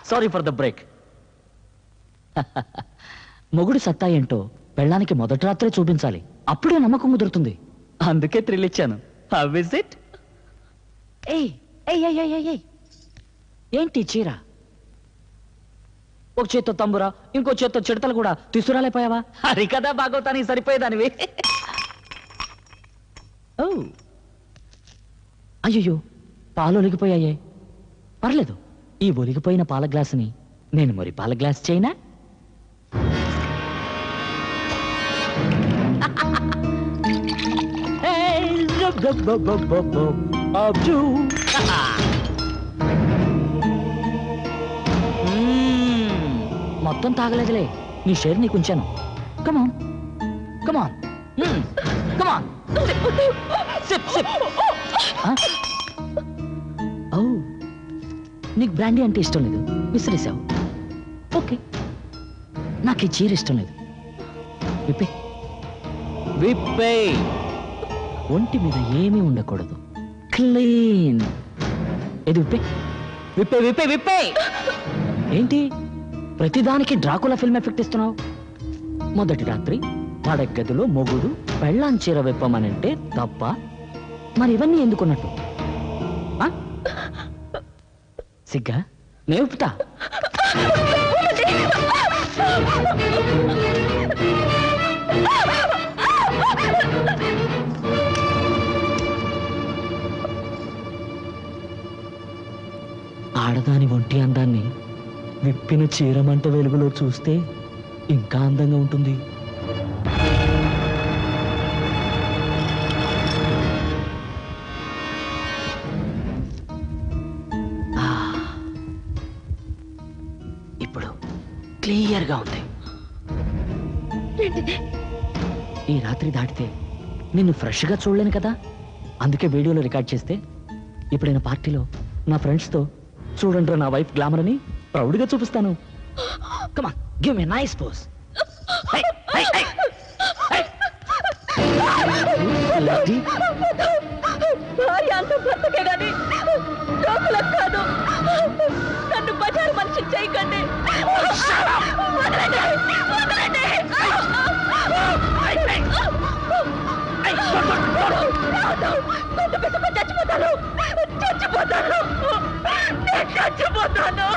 Sorry for the break. మొగుడు సత్తా ఏంటో పెళ్ళానికి మొదటి రాత్రే చూపించాలి, అప్పుడే నమ్మకం కుదురుతుంది. అందుకే థ్రిల్ ఇచ్చాను. How is it? ఏంటి చీర? ఒక చేత్తో తంబురా, ఇంకో చేత్తో చిడతలు కూడా తీసుకురాలేపోయావా? అది కదా బాగోతానికి సరిపోయేదానివి. అయ్యో, పాలు ఒలిగిపోయాయే. పర్లేదు, ఈ ఒలిగిపోయిన పాల గ్లాసుని నేను మరి పాల గ్లాస్ చేయనా? మొత్తం తాగలేదులే, నీ షేర్ నీకు ఉంచాను. కమాన్ కమాన్ కమాన్, సిప్ సిప్. ఓ, నీకు బ్రాండీ అంటే ఇష్టం లేదు, విసిరేసావు. ఓకే, నాకు ఈ చీర ఇష్టం లేదు. విప్పే విప్పే. ఒంటి మీద ఏమీ ఉండకూడదు, క్లీన్. ఇది విప్పే విప్పే విప్పే విప్పే. ఏంటి ప్రతిదానికి డ్రాకులా ఫిల్మ్ ఎఫెక్ట్ ఇస్తున్నావు? మొదటి రాత్రి పడగదిలో మొగుడు పెళ్ళాం చీర విప్పమనంటే తప్ప? మరి ఇవన్నీ ఎందుకున్నట్టు? సిగ్గా? నేర్పుతా. ఆడదాని ఒంటి అందాన్ని విప్పిన చీరమంట వెలుగులో చూస్తే ఇంకా అందంగా ఉంటుంది. ఇప్పుడు క్లియర్గా ఉంది. ఈ రాత్రి దాటితే నిన్ను ఫ్రెష్గా చూడలేను కదా, అందుకే వీడియోలో రికార్డ్ చేస్తే ఇప్పుడైనా పార్టీలో నా ఫ్రెండ్స్తో చూడండి నా వైఫ్ గ్లామర్ అని ప్రౌడ్గా చూపిస్తాను. Come on, give me nice pose. భార్య అంత బ్రతకే గాని లోపలకు కాదు. నన్ను బజారు మనిషి చేయకండి. చచ్చిపోతాను, చచ్చిపోతాను, చచ్చిపోతాను.